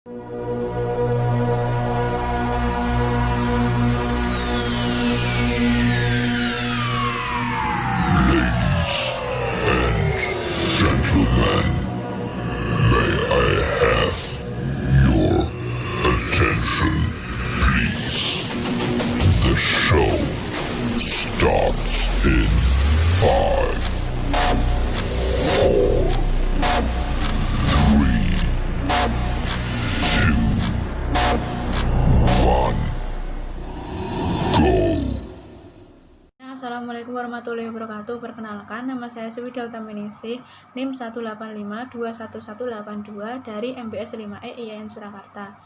Gentlemen, may I have your attention, please? The show starts in 5, 4, 3, 2, 1, go. Assalamualaikum warahmatullahi wabarakatuh. Perkenalkan, nama saya Swida Utaminisi, NIM 185211182 dari MBS 5E IAIN Surakarta.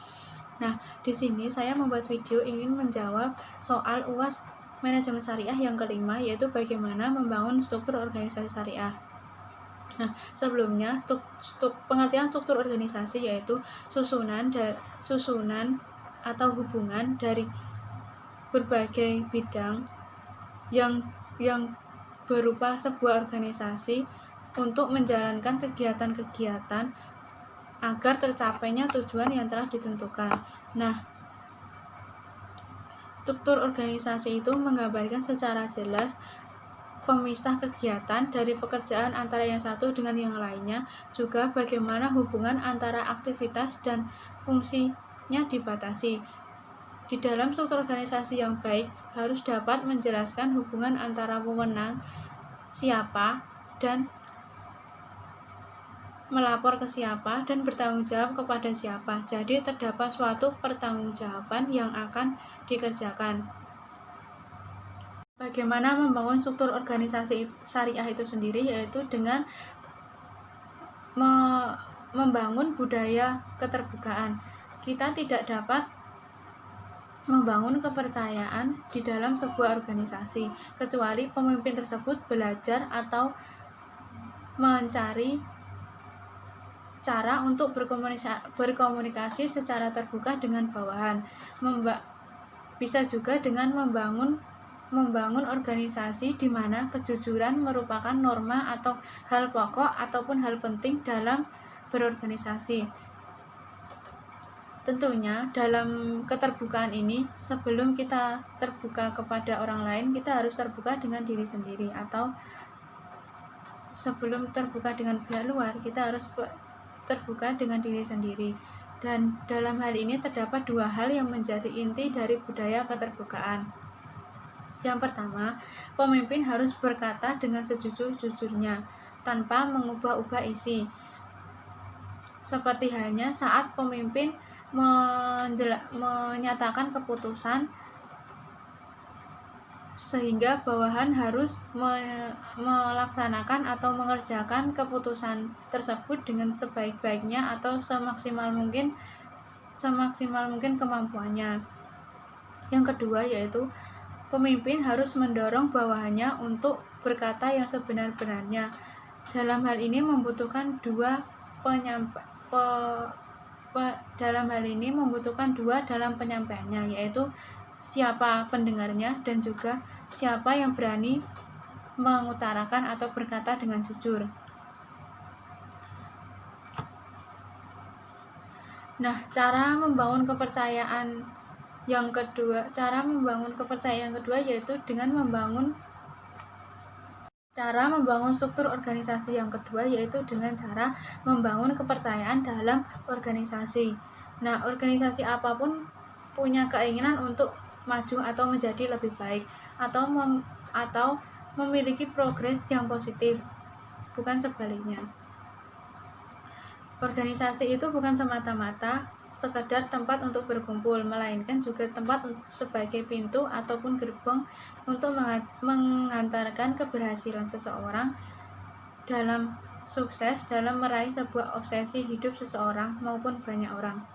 Nah, di sini saya membuat video ingin menjawab soal UAS Manajemen Syariah yang kelima, yaitu bagaimana membangun struktur organisasi syariah. Nah, sebelumnya pengertian struktur organisasi yaitu susunan atau hubungan dari berbagai bidang yang berupa sebuah organisasi untuk menjalankan kegiatan-kegiatan agar tercapainya tujuan yang telah ditentukan. Nah, struktur organisasi itu menggambarkan secara jelas pemisah kegiatan dari pekerjaan antara yang satu dengan yang lainnya, juga bagaimana hubungan antara aktivitas dan fungsinya dibatasi. Di dalam struktur organisasi yang baik harus dapat menjelaskan hubungan antara wewenang siapa dan melapor ke siapa dan bertanggung jawab kepada siapa. Jadi terdapat suatu pertanggungjawaban yang akan dikerjakan. Bagaimana membangun struktur organisasi syariah itu sendiri, yaitu dengan membangun budaya keterbukaan. Kita tidak dapat membangun kepercayaan di dalam sebuah organisasi kecuali pemimpin tersebut belajar atau mencari cara untuk berkomunikasi secara terbuka dengan bawahan. Bisa juga dengan membangun organisasi di mana kejujuran merupakan norma atau hal pokok ataupun hal penting dalam berorganisasi. Tentunya dalam keterbukaan ini, sebelum kita terbuka kepada orang lain, kita harus terbuka dengan diri sendiri, atau sebelum terbuka dengan pihak luar, kita harus terbuka dengan diri sendiri. Dan dalam hal ini terdapat dua hal yang menjadi inti dari budaya keterbukaan. Yang pertama, pemimpin harus berkata dengan sejujur-jujurnya, tanpa mengubah-ubah isi. Seperti halnya saat pemimpin menyatakan keputusan, sehingga bawahan harus melaksanakan atau mengerjakan keputusan tersebut dengan sebaik-baiknya atau semaksimal mungkin kemampuannya. Yang kedua yaitu pemimpin harus mendorong bawahannya untuk berkata yang sebenar-benarnya. Dalam hal ini membutuhkan dua dalam penyampaiannya, yaitu siapa pendengarnya dan juga siapa yang berani mengutarakan atau berkata dengan jujur. Nah, cara membangun kepercayaan yang kedua yaitu dengan membangun struktur organisasi yang kedua, yaitu dengan cara membangun kepercayaan dalam organisasi. Nah, organisasi apapun punya keinginan untuk maju atau menjadi lebih baik, atau memiliki progres yang positif, bukan sebaliknya. Organisasi itu bukan semata-mata sekedar tempat untuk berkumpul, melainkan juga tempat sebagai pintu ataupun gerbang untuk mengantarkan keberhasilan seseorang dalam sukses dalam meraih sebuah obsesi hidup seseorang maupun banyak orang.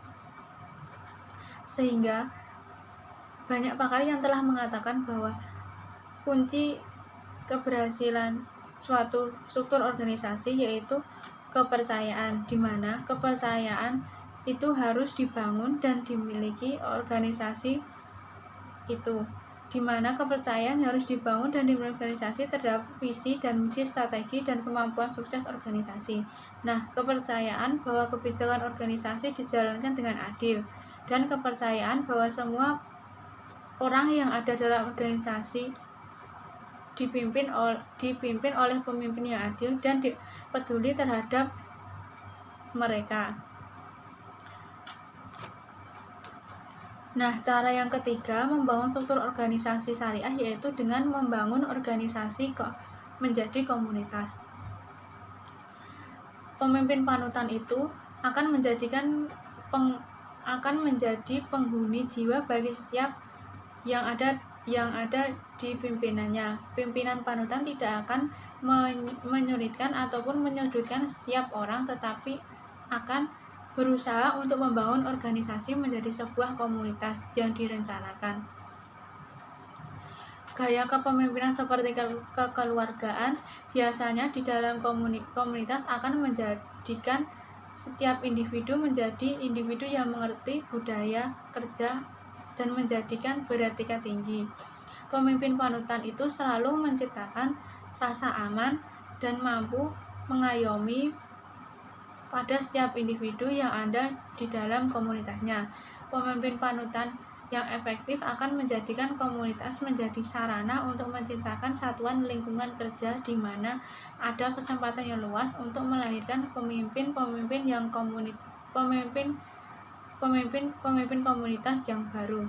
Sehingga banyak pakar yang telah mengatakan bahwa kunci keberhasilan suatu struktur organisasi yaitu kepercayaan, di mana kepercayaan itu harus dibangun dan dimiliki organisasi itu. di mana kepercayaan harus dibangun dan dimiliki organisasi terhadap visi dan misi, strategi, dan kemampuan sukses organisasi. Nah, kepercayaan bahwa kebijakan organisasi dijalankan dengan adil, dan kepercayaan bahwa semua orang yang ada dalam organisasi dipimpin oleh pemimpin yang adil dan peduli terhadap mereka. Nah, cara yang ketiga membangun struktur organisasi syariah yaitu dengan membangun organisasi menjadi komunitas. Pemimpin panutan itu akan menjadi penghuni jiwa bagi setiap yang ada di pimpinannya. Pimpinan panutan tidak akan menyulitkan ataupun menyudutkan setiap orang, tetapi akan berusaha untuk membangun organisasi menjadi sebuah komunitas yang direncanakan. Gaya kepemimpinan seperti kekeluargaan biasanya di dalam komunitas akan menjadikan setiap individu menjadi individu yang mengerti budaya kerja dan menjadikan beretika tinggi. Pemimpin panutan itu selalu menciptakan rasa aman dan mampu mengayomi pada setiap individu yang ada di dalam komunitasnya. Pemimpin panutan yang efektif akan menjadikan komunitas menjadi sarana untuk menciptakan satuan lingkungan kerja di mana ada kesempatan yang luas untuk melahirkan pemimpin komunitas yang baru.